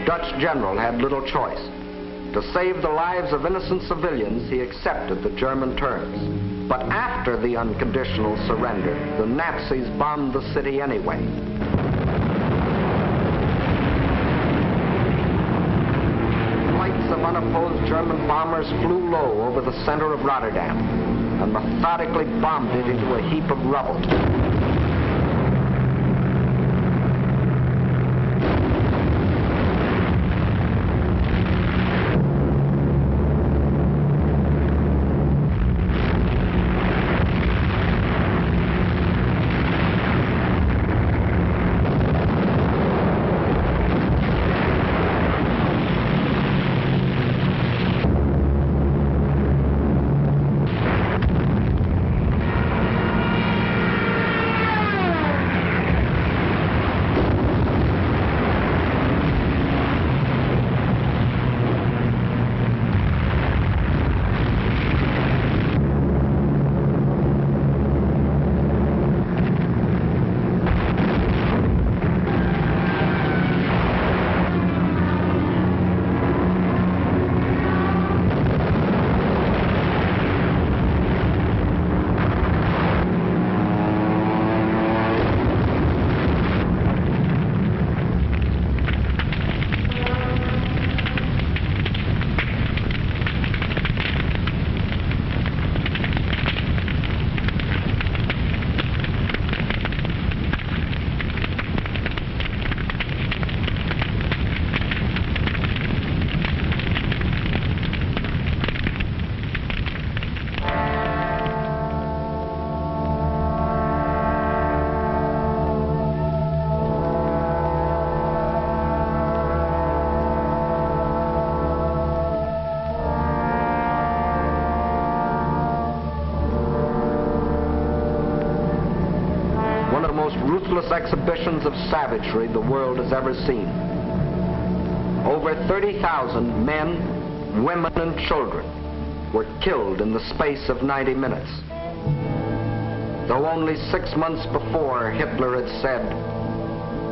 Dutch general had little choice. To save the lives of innocent civilians, he accepted the German terms. But after the unconditional surrender, the Nazis bombed the city anyway. Flights of unopposed German bombers flew low over the center of Rotterdam and methodically bombed it into a heap of rubble. Ruthless exhibitions of savagery the world has ever seen. Over 30,000 men, women, and children were killed in the space of 90 minutes. Though only 6 months before Hitler had said,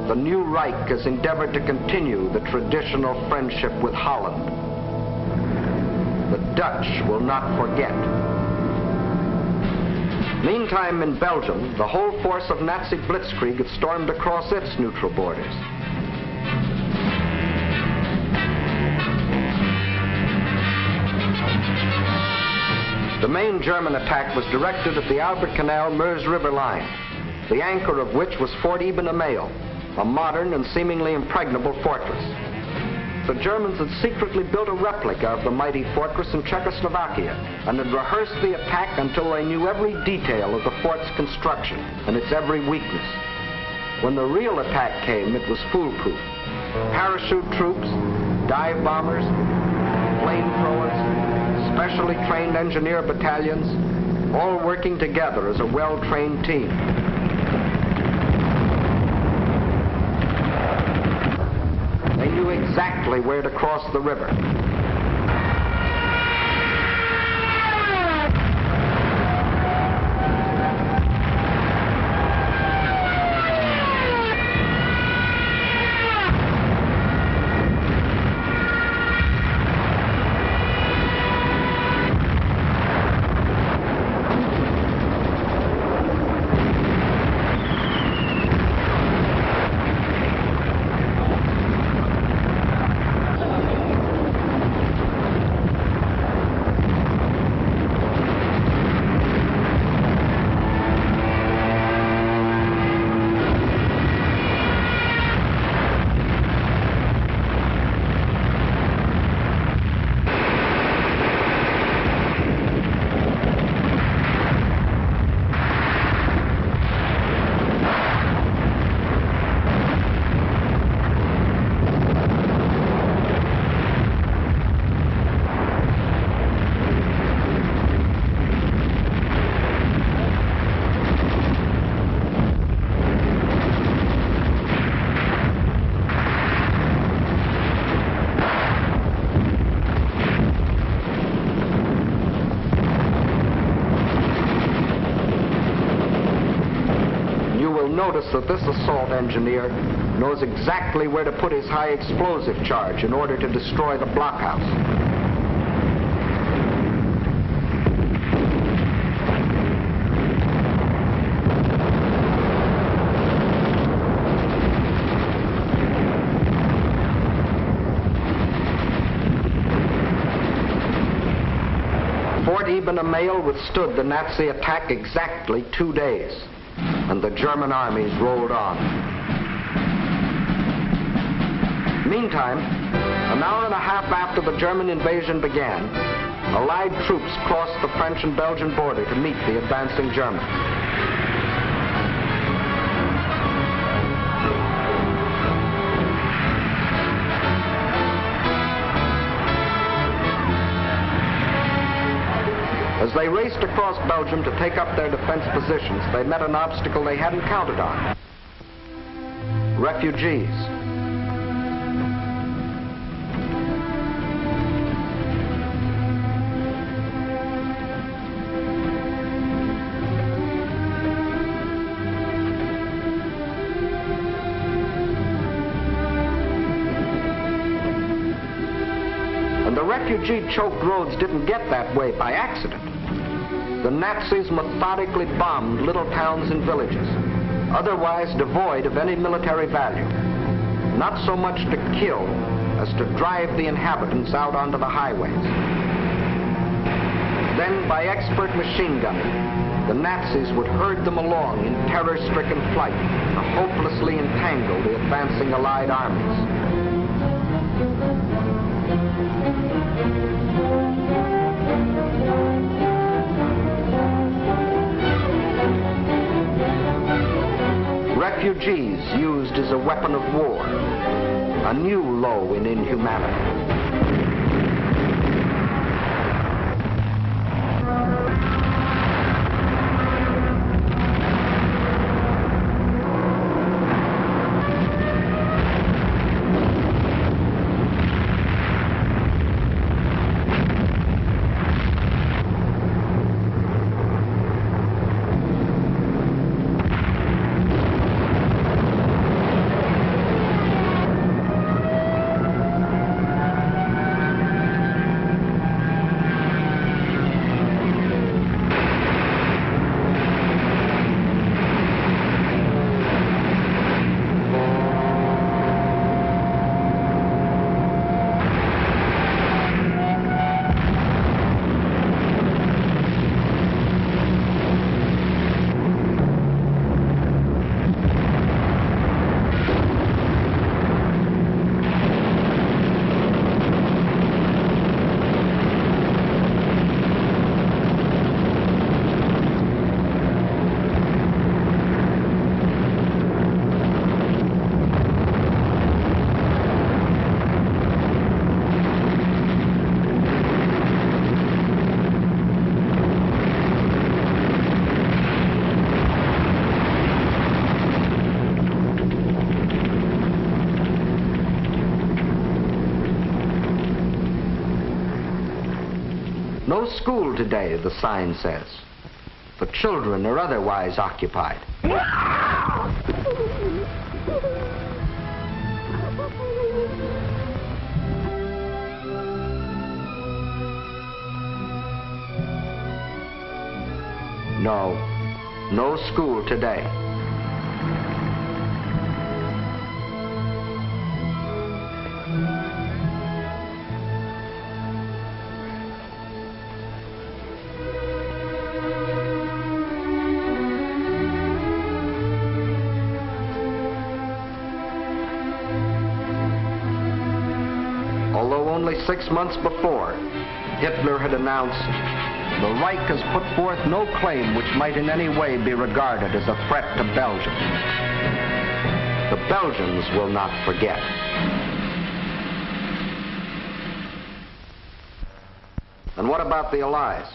"The new Reich has endeavored to continue the traditional friendship with Holland. The Dutch will not forget." Meantime, in Belgium, the whole force of Nazi blitzkrieg had stormed across its neutral borders. The main German attack was directed at the Albert Canal-Meuse River line, the anchor of which was Fort Ibn Amail, a modern and seemingly impregnable fortress. The Germans had secretly built a replica of the mighty fortress in Czechoslovakia and had rehearsed the attack until they knew every detail of the fort's construction and its every weakness. When the real attack came, it was foolproof. Parachute troops, dive bombers, flamethrowers, specially trained engineer battalions, all working together as a well-trained team. They knew exactly where to cross the river. that this assault engineer knows exactly where to put his high explosive charge in order to destroy the blockhouse. Fort Eben Emael withstood the Nazi attack exactly 2 days, and the German armies rolled on. Meantime, an hour and a half after the German invasion began, Allied troops crossed the French and Belgian border to meet the advancing Germans. As they raced across Belgium to take up their defense positions, they met an obstacle they hadn't counted on. Refugees. And the refugee-choked roads didn't get that way by accident. The Nazis methodically bombed little towns and villages, otherwise devoid of any military value, not so much to kill as to drive the inhabitants out onto the highways. Then, by expert machine gunning, the Nazis would herd them along in terror-stricken flight to hopelessly entangle the advancing Allied armies. Refugees used as a weapon of war, a new low in inhumanity. No school today, the sign says. The children are otherwise occupied. No, no school today. Although only 6 months before, Hitler had announced, "The Reich has put forth no claim which might in any way be regarded as a threat to Belgium. The Belgians will not forget." And what about the Allies?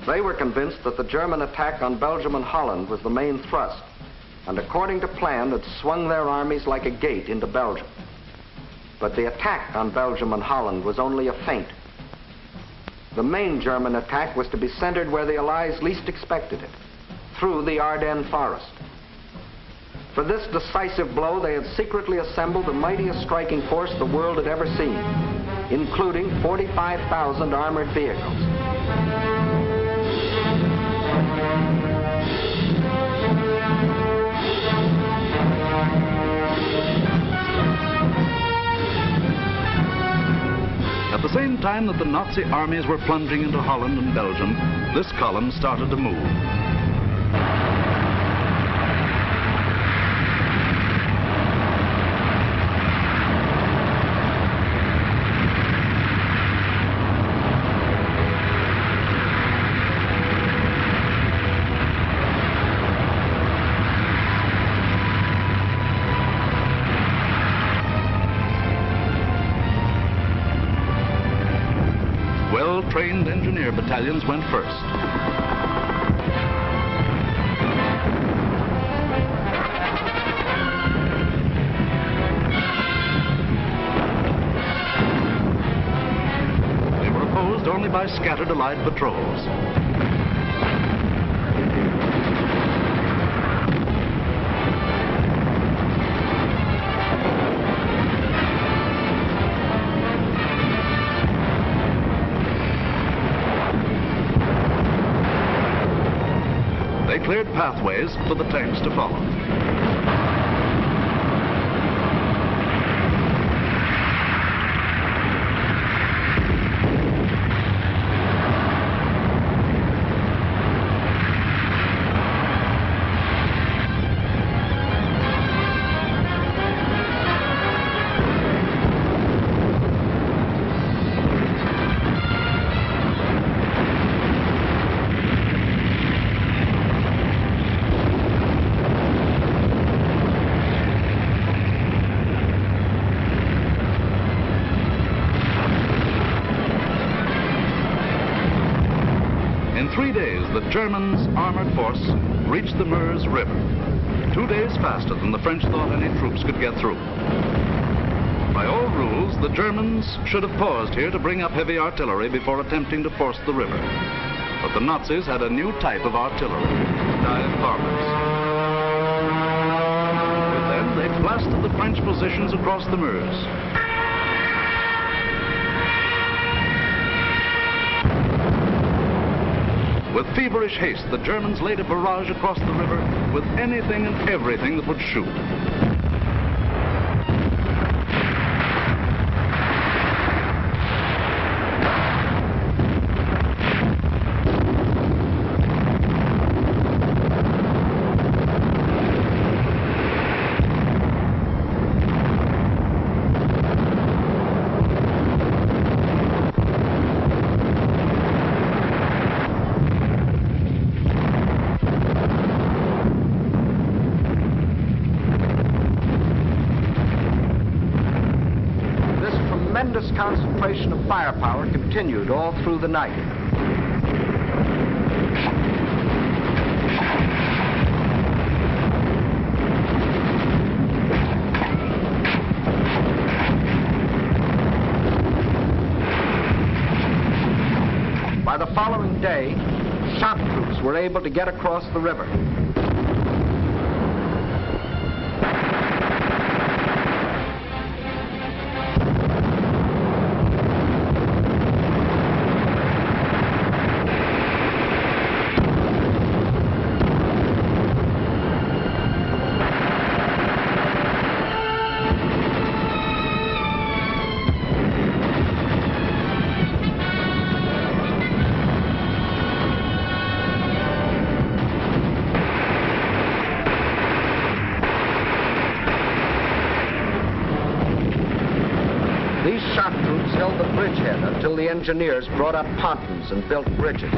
They were convinced that the German attack on Belgium and Holland was the main thrust, and according to plan had swung their armies like a gate into Belgium. But the attack on Belgium and Holland was only a feint. The main German attack was to be centered where the Allies least expected it, through the Ardennes forest. For this decisive blow, they had secretly assembled the mightiest striking force the world had ever seen, including 45,000 armored vehicles. At the same time that the Nazi armies were plunging into Holland and Belgium, this column started to move. Well-trained engineer battalions went first. They were opposed only by scattered Allied patrols. They cleared pathways for the tanks to follow. In 3 days, the Germans' armored force reached the Meuse River, 2 days faster than the French thought any troops could get through. By all rules, the Germans should have paused here to bring up heavy artillery before attempting to force the river. But the Nazis had a new type of artillery, dive bombers. With them, they blasted the French positions across the Meuse. With feverish haste, the Germans laid a barrage across the river with anything and everything that would shoot. Tremendous concentration of firepower continued all through the night. By the following day, shock troops were able to get across the river. These shock troops held the bridgehead until the engineers brought up pontons and built bridges.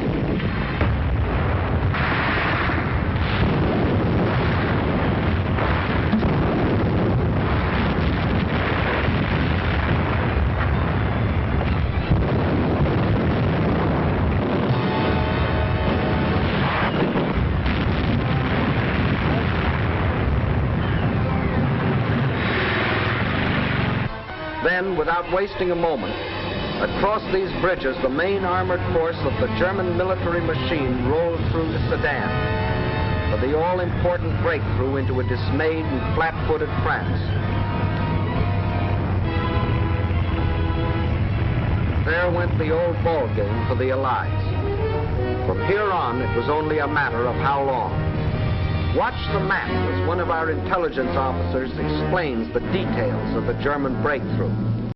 Then, without wasting a moment, across these bridges, the main armored force of the German military machine rolled through to Sedan. for the all-important breakthrough into a dismayed and flat-footed France. There went the old ball game for the Allies. From here on, it was only a matter of how long. Watch the map as one of our intelligence officers explains the details of the German breakthrough.